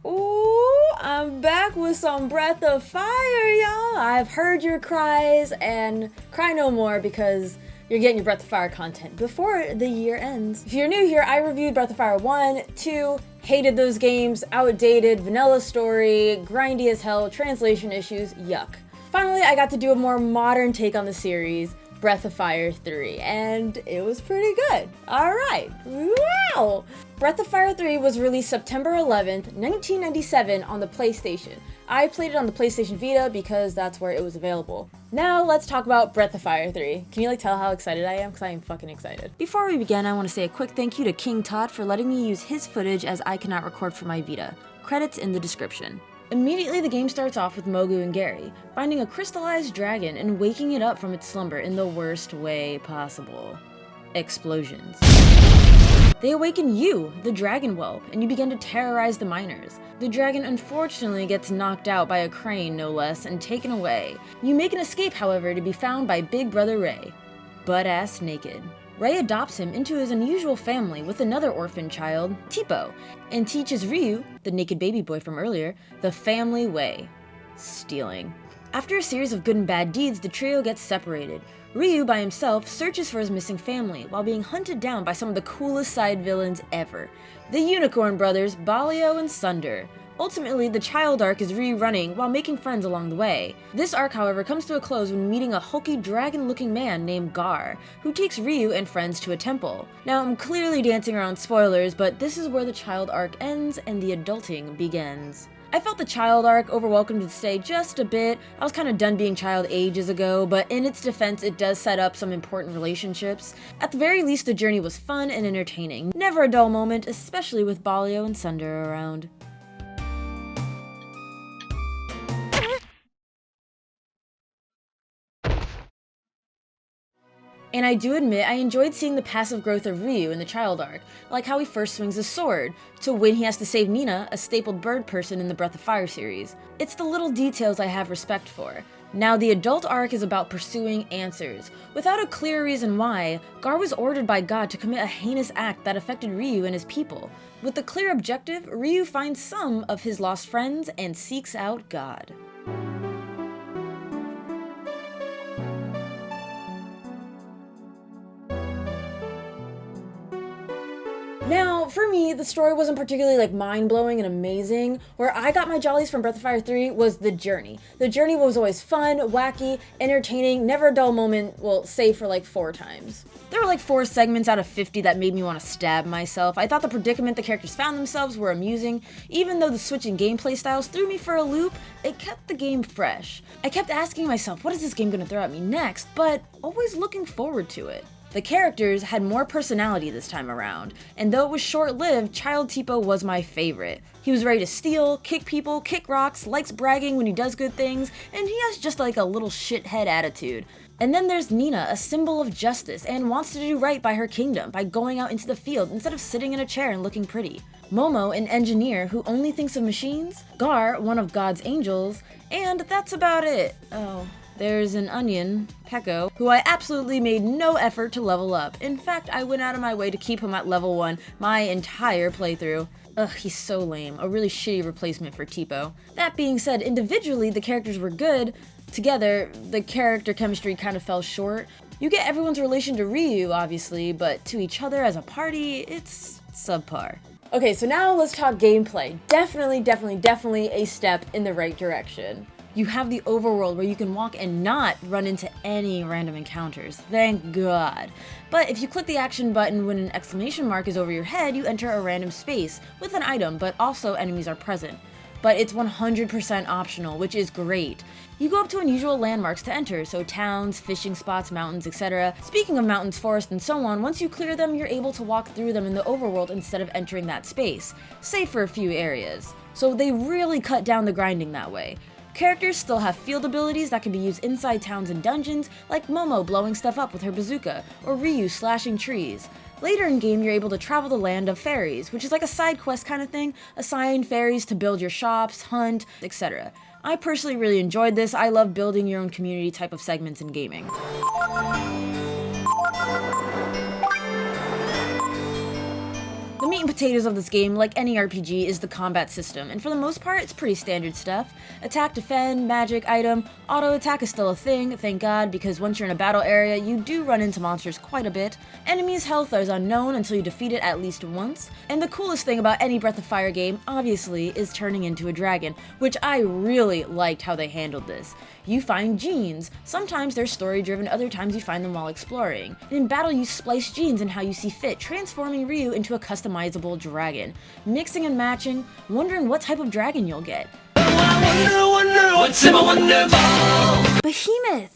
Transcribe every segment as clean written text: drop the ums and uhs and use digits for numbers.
Ooh, I'm back with some Breath of Fire, y'all. I've heard your cries, and cry no more because you're getting your Breath of Fire content before the year ends. If you're new here, I reviewed Breath of Fire 1, 2, hated those games, outdated, vanilla story, grindy as hell, translation issues, yuck. Finally, I got to do a more modern take on the series, Breath of Fire 3, and it was pretty good. Alright, wow! Breath of Fire 3 was released September 11th, 1997 on the PlayStation. I played it on the PlayStation Vita because that's where it was available. Now let's talk about Breath of Fire 3. Can you tell how excited I am? Because I am fucking excited. Before we begin, I want to say a quick thank you to King Todd for letting me use his footage as I cannot record for my Vita. Credits in the description. Immediately, the game starts off with Mogu and Gary finding a crystallized dragon and waking it up from its slumber in the worst way possible. Explosions. They awaken you, the dragon whelp, and you begin to terrorize the miners. The dragon unfortunately gets knocked out by a crane, no less, and taken away. You make an escape, however, to be found by Big Brother Ray, butt-ass naked. Ray adopts him into his unusual family with another orphan child, Teepo, and teaches Ryu, the naked baby boy from earlier, the family way: stealing. After a series of good and bad deeds, the trio gets separated. Ryu, by himself, searches for his missing family while being hunted down by some of the coolest side villains ever, the Unicorn Brothers, Balio and Sunder. Ultimately, the child arc is Ryu running while making friends along the way. This arc, however, comes to a close when meeting a hulky dragon-looking man named Gar, who takes Ryu and friends to a temple. Now, I'm clearly dancing around spoilers, but this is where the child arc ends and the adulting begins. I felt the child arc overwhelmed to stay just a bit. I was kind of done being child ages ago, but in its defense, it does set up some important relationships. At the very least, the journey was fun and entertaining. Never a dull moment, especially with Balio and Sunder around. And I do admit, I enjoyed seeing the passive growth of Ryu in the child arc, like how he first swings his sword, to when he has to save Nina, a stapled bird person in the Breath of Fire series. It's the little details I have respect for. Now, the adult arc is about pursuing answers. Without a clear reason why, Gar was ordered by God to commit a heinous act that affected Ryu and his people. With the clear objective, Ryu finds some of his lost friends and seeks out God. Now, for me, the story wasn't particularly mind-blowing and amazing. Where I got my jollies from Breath of Fire 3 was the journey. The journey was always fun, wacky, entertaining, never a dull moment, well, save for 4 times. There were 4 segments out of 50 that made me want to stab myself. I thought the predicament the characters found themselves were amusing. Even though the switching gameplay styles threw me for a loop, it kept the game fresh. I kept asking myself, what is this game going to throw at me next, but always looking forward to it. The characters had more personality this time around, and though it was short-lived, Child Teepo was my favorite. He was ready to steal, kick people, kick rocks, likes bragging when he does good things, and he has just a little shithead attitude. And then there's Nina, a symbol of justice, and wants to do right by her kingdom by going out into the field instead of sitting in a chair and looking pretty. Momo, an engineer who only thinks of machines. Gar, one of God's angels, and that's about it. Oh. There's an onion, Peko, who I absolutely made no effort to level up. In fact, I went out of my way to keep him at level 1 my entire playthrough. Ugh, he's so lame. A really shitty replacement for Teepo. That being said, individually, the characters were good. Together, the character chemistry kind of fell short. You get everyone's relation to Ryu, obviously, but to each other as a party, it's subpar. Okay, so now let's talk gameplay. Definitely a step in the right direction. You have the overworld where you can walk and not run into any random encounters, thank God. But if you click the action button when an exclamation mark is over your head, you enter a random space with an item, but also enemies are present. But it's 100% optional, which is great. You go up to unusual landmarks to enter, so towns, fishing spots, mountains, etc. Speaking of mountains, forests, and so on, once you clear them, you're able to walk through them in the overworld instead of entering that space, save for a few areas. So they really cut down the grinding that way. Characters still have field abilities that can be used inside towns and dungeons, like Momo blowing stuff up with her bazooka, or Ryu slashing trees. Later in game, you're able to travel the land of fairies, which is like a side quest kind of thing, assign fairies to build your shops, hunt, etc. I personally really enjoyed this. I love building your own community type of segments in gaming. The meat and potatoes of this game, like any RPG, is the combat system, and for the most part, it's pretty standard stuff. Attack, defend, magic, item, auto attack is still a thing, thank god, because once you're in a battle area, you do run into monsters quite a bit. Enemies' health is unknown until you defeat it at least once, and the coolest thing about any Breath of Fire game, obviously, is turning into a dragon, which I really liked how they handled this. You find genes. Sometimes they're story-driven, other times you find them while exploring. And in battle, you splice genes in how you see fit, transforming Ryu into a customizable dragon. Mixing and matching, wondering what type of dragon you'll get. What's in my wonder ball? Behemoth!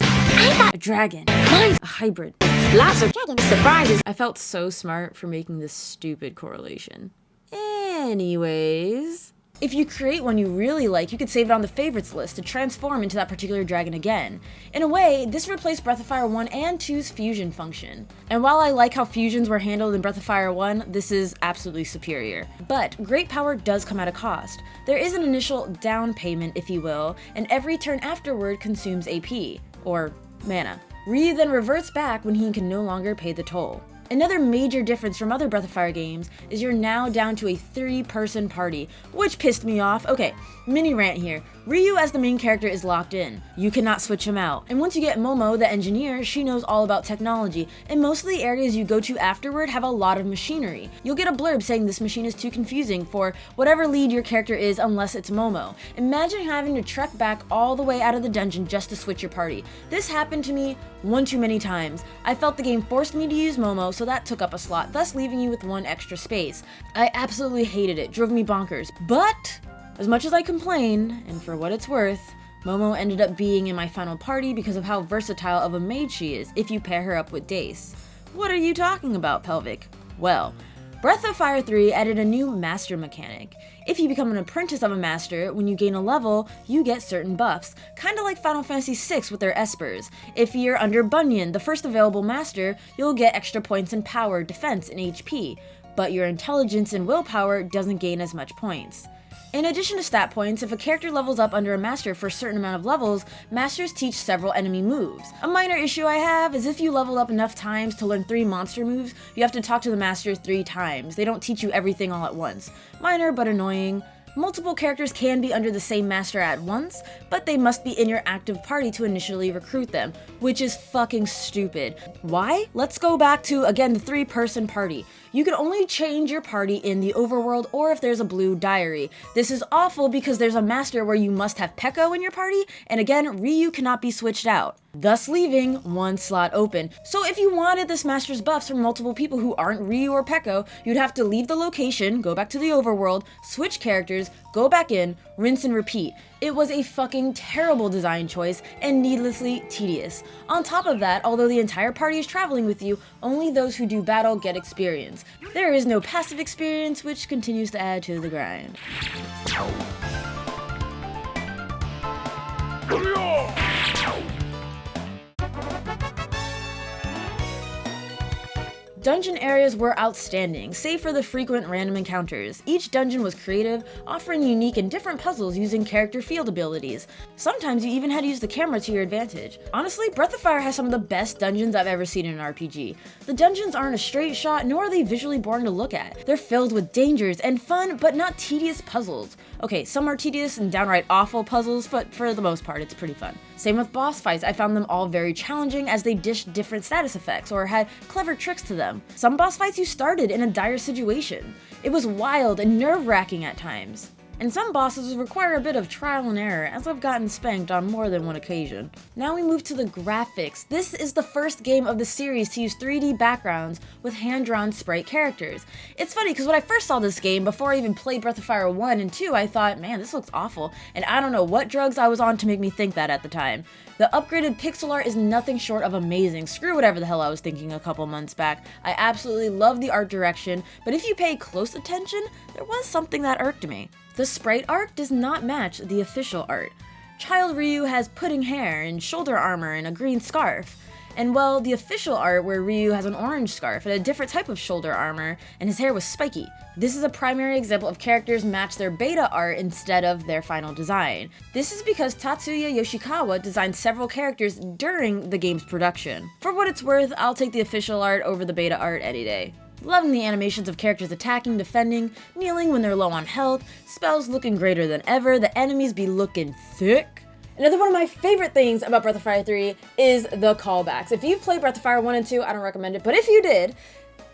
A dragon. Mine's A hybrid. lots of dragon surprises. I felt so smart for making this stupid correlation. Anyways, if you create one you really like, you could save it on the favorites list to transform into that particular dragon again. In a way, this replaced Breath of Fire 1 and 2's fusion function. And while I like how fusions were handled in Breath of Fire 1, this is absolutely superior. But great power does come at a cost. There is an initial down payment, if you will, and every turn afterward consumes AP, or mana. Ryu then reverts back when he can no longer pay the toll. Another major difference from other Breath of Fire games is you're now down to a 3-person party, which pissed me off. Okay, mini rant here. Ryu as the main character is locked in. You cannot switch him out. And once you get Momo, the engineer, she knows all about technology, and most of the areas you go to afterward have a lot of machinery. You'll get a blurb saying this machine is too confusing for whatever lead your character is unless it's Momo. Imagine having to trek back all the way out of the dungeon just to switch your party. This happened to me one too many times. I felt the game forced me to use Momo, so that took up a slot, thus leaving you with one extra space. I absolutely hated it, drove me bonkers. But as much as I complain, and for what it's worth, Momo ended up being in my final party because of how versatile of a maid she is if you pair her up with Dace. What are you talking about, Pelvic? Well, Breath of Fire 3 added a new master mechanic. If you become an apprentice of a master, when you gain a level, you get certain buffs, kinda like Final Fantasy VI with their espers. If you're under Bunyan, the first available master, you'll get extra points in power, defense, and HP, but your intelligence and willpower doesn't gain as much points. In addition to stat points, if a character levels up under a master for a certain amount of levels, masters teach several enemy moves. A minor issue I have is if you level up enough times to learn 3 monster moves, you have to talk to the master 3 times. They don't teach you everything all at once. Minor but annoying. Multiple characters can be under the same master at once, but they must be in your active party to initially recruit them, which is fucking stupid. Why? Let's go back to, again, the 3-person party. You can only change your party in the overworld or if there's a blue diary. This is awful because there's a master where you must have Peko in your party, and again, Ryu cannot be switched out, thus leaving one slot open. So if you wanted this master's buffs from multiple people who aren't Ryu or Peko, you'd have to leave the location, go back to the overworld, switch characters, go back in, rinse and repeat. It was a fucking terrible design choice and needlessly tedious. On top of that, although the entire party is traveling with you, only those who do battle get experience. There is no passive experience, which continues to add to the grind. Dungeon areas were outstanding, save for the frequent random encounters. Each dungeon was creative, offering unique and different puzzles using character field abilities. Sometimes you even had to use the camera to your advantage. Honestly, Breath of Fire has some of the best dungeons I've ever seen in an RPG. The dungeons aren't a straight shot, nor are they visually boring to look at. They're filled with dangers and fun, but not tedious puzzles. Okay, some are tedious and downright awful puzzles, but for the most part, it's pretty fun. Same with boss fights, I found them all very challenging as they dished different status effects or had clever tricks to them. Some boss fights you started in a dire situation. It was wild and nerve-wracking at times. And some bosses require a bit of trial and error, as I've gotten spanked on more than one occasion. Now we move to the graphics. This is the first game of the series to use 3D backgrounds with hand-drawn sprite characters. It's funny, because when I first saw this game, before I even played Breath of Fire 1 and 2, I thought, man, this looks awful, and I don't know what drugs I was on to make me think that at the time. The upgraded pixel art is nothing short of amazing. Screw whatever the hell I was thinking a couple months back. I absolutely love the art direction, but if you pay close attention, there was something that irked me. The sprite art does not match the official art. Child Ryu has pudding hair and shoulder armor and a green scarf. And well, the official art where Ryu has an orange scarf and a different type of shoulder armor, and his hair was spiky. This is a primary example of characters match their beta art instead of their final design. This is because Tatsuya Yoshikawa designed several characters during the game's production. For what it's worth, I'll take the official art over the beta art any day. Loving the animations of characters attacking, defending, kneeling when they're low on health, spells looking greater than ever, the enemies be looking thick. Another one of my favorite things about Breath of Fire 3 is the callbacks. If you've played Breath of Fire 1 and 2, I don't recommend it, but if you did,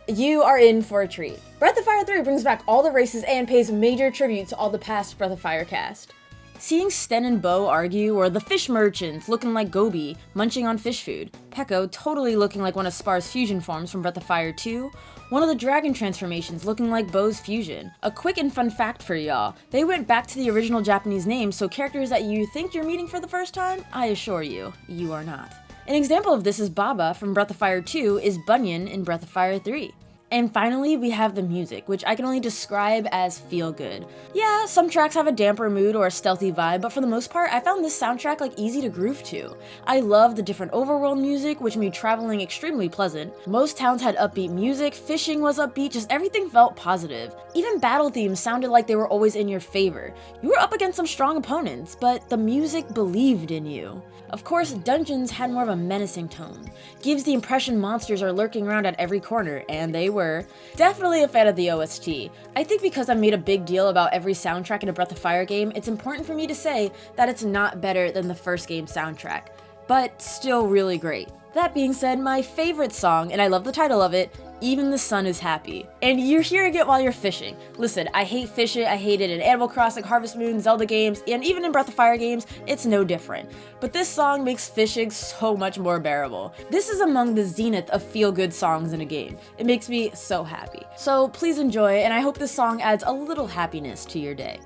you are in for a treat. Breath of Fire 3 brings back all the races and pays major tribute to all the past Breath of Fire cast. Seeing Sten and Bo argue, or the fish merchants looking like Gobi, munching on fish food, Peko totally looking like one of Spar's fusion forms from Breath of Fire 2, one of the dragon transformations looking like Bo's fusion. A quick and fun fact for y'all, they went back to the original Japanese names, so characters that you think you're meeting for the first time, I assure you, you are not. An example of this is Baba from Breath of Fire 2 is Bunyan in Breath of Fire 3. And finally, we have the music, which I can only describe as feel good. Yeah, some tracks have a damper mood or a stealthy vibe, but for the most part, I found this soundtrack like easy to groove to. I love the different overworld music, which made traveling extremely pleasant. Most towns had upbeat music, fishing was upbeat, just everything felt positive. Even battle themes sounded like they were always in your favor. You were up against some strong opponents, but the music believed in you. Of course, dungeons had more of a menacing tone. Gives the impression monsters are lurking around at every corner, and they were. Definitely a fan of the OST. I think because I made a big deal about every soundtrack in a Breath of Fire game, it's important for me to say that it's not better than the first game's soundtrack, but still really great. That being said, my favorite song, and I love the title of it, Even the Sun is Happy. And you're hearing it while you're fishing. Listen, I hate fishing, I hate it in Animal Crossing, Harvest Moon, Zelda games, and even in Breath of Fire games, it's no different. But this song makes fishing so much more bearable. This is among the zenith of feel-good songs in a game. It makes me so happy. So please enjoy, and I hope this song adds a little happiness to your day.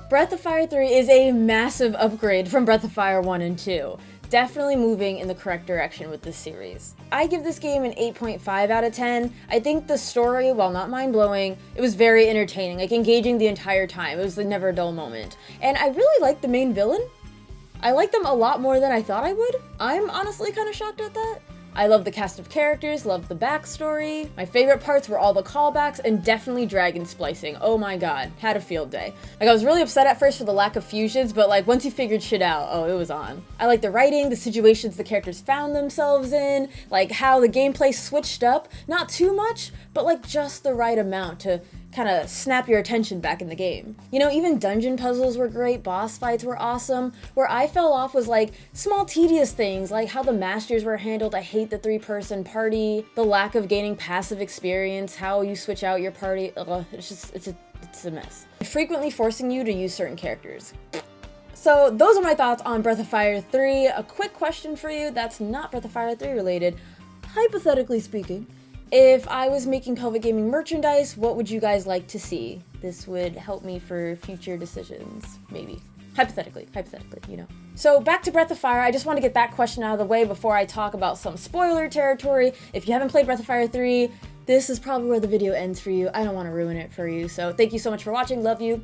Breath of Fire 3 is a massive upgrade from Breath of Fire 1 and 2. Definitely moving in the correct direction with this series. I give this game an 8.5 out of 10. I think the story, while not mind-blowing, it was very entertaining, like engaging the entire time. It was never a dull moment. And I really liked the main villain. I liked them a lot more than I thought I would. I'm honestly kind of shocked at that. I love the cast of characters, loved the backstory. My favorite parts were all the callbacks and definitely dragon splicing. Oh my god, had a field day. Like I was really upset at first for the lack of fusions, but like once you figured shit out, oh, it was on. I like the writing, the situations the characters found themselves in, like how the gameplay switched up, not too much, but like just the right amount to kind of snap your attention back in the game. You know, even dungeon puzzles were great, boss fights were awesome. Where I fell off was like small tedious things, like how the masters were handled. I hate the 3-person party, the lack of gaining passive experience, how you switch out your party. Ugh, it's a mess. Frequently forcing you to use certain characters. So those are my thoughts on Breath of Fire 3. A quick question for you that's not Breath of Fire 3 related. Hypothetically speaking, if I was making Pelvic Gaming merchandise, what would you guys like to see? This would help me for future decisions, maybe. Hypothetically, you know. So back to Breath of Fire, I just want to get that question out of the way before I talk about some spoiler territory. If you haven't played Breath of Fire 3, this is probably where the video ends for you. I don't want to ruin it for you, so thank you so much for watching, love you.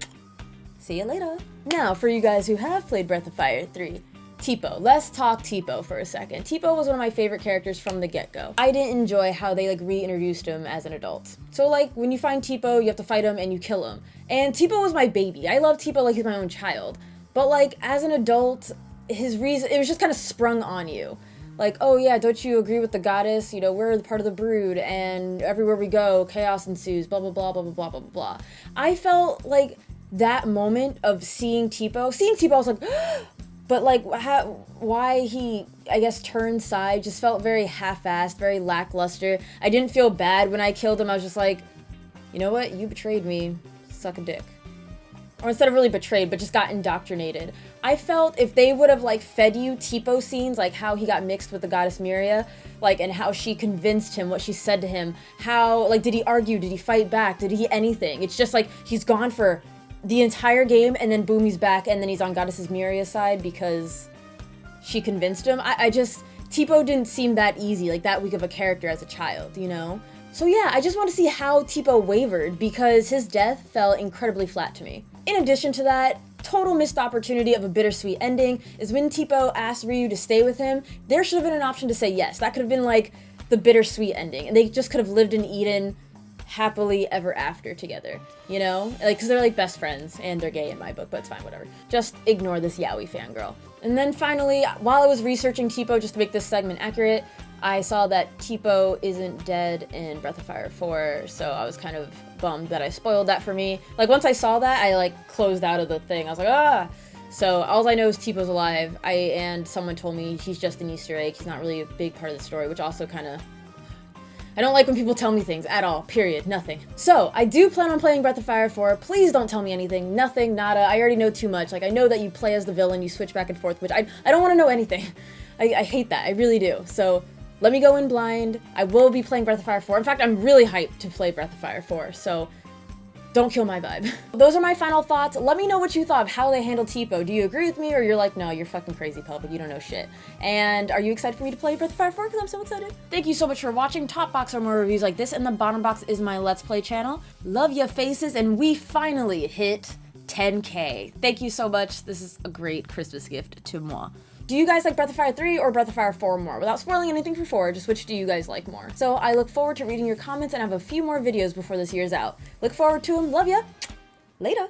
See you later. Now, for you guys who have played Breath of Fire 3, Teepo. Let's talk Teepo for a second. Teepo was one of my favorite characters from the get-go. I didn't enjoy how they reintroduced him as an adult. So when you find Teepo, you have to fight him and you kill him. And Teepo was my baby. I love Teepo like he's my own child. But as an adult, his reason, it was just kind of sprung on you. Like, oh yeah, don't you agree with the goddess? You know, we're part of the brood and everywhere we go, chaos ensues, blah, blah, blah, blah, blah, blah, blah, blah. I felt like that moment of seeing Teepo, I was like, but why he, I guess, turned side just felt very half-assed, very lackluster. I didn't feel bad when I killed him. I was just like, you know what? You betrayed me. Suck a dick. Or instead of really betrayed, but just got indoctrinated. I felt if they would have fed you Teepo scenes, like how he got mixed with the goddess Miria, and how she convinced him, what she said to him, how, did he argue, did he fight back, did he anything? It's just he's gone for the entire game, and then boom, he's back, and then he's on Goddess Miria's side because she convinced him. Teepo didn't seem that easy, that weak of a character as a child, you know? So yeah, I just want to see how Teepo wavered, because his death fell incredibly flat to me. In addition to that, total missed opportunity of a bittersweet ending is when Teepo asked Ryu to stay with him. There should have been an option to say yes. That could have been the bittersweet ending, and they just could have lived in Eden happily ever after together, you know? Like, because they're like best friends, and they're gay in my book, but it's fine, whatever. Just ignore this yaoi fangirl. And then finally, while I was researching Teepo just to make this segment accurate, I saw that Teepo isn't dead in Breath of Fire 4, so I was kind of bummed that I spoiled that for me. Like, once I saw that, I like closed out of the thing. I was like, ah! So all I know is Teepo's alive. And someone told me he's just an Easter egg. He's not really a big part of the story, which also kind of... I don't like when people tell me things at all, period, nothing. So, I do plan on playing Breath of Fire 4. Please don't tell me anything, nothing, nada. I already know too much. Like, I know that you play as the villain, you switch back and forth, which I don't want to know anything. I hate that, I really do. So, let me go in blind. I will be playing Breath of Fire 4. In fact, I'm really hyped to play Breath of Fire 4, so don't kill my vibe. Those are my final thoughts. Let me know what you thought of how they handled Teepo. Do you agree with me, or you're like, no, you're fucking crazy, Pelvic, you don't know shit? And are you excited for me to play Breath of Fire 4? Because I'm so excited. Thank you so much for watching. Top box are more reviews like this, and the bottom box is my Let's Play channel. Love ya faces, and we finally hit 10K. Thank you so much. This is a great Christmas gift to moi. Do you guys like Breath of Fire 3 or Breath of Fire 4 more? Without spoiling anything for 4, just which do you guys like more? So I look forward to reading your comments and have a few more videos before this year's out. Look forward to them. Love ya. Later.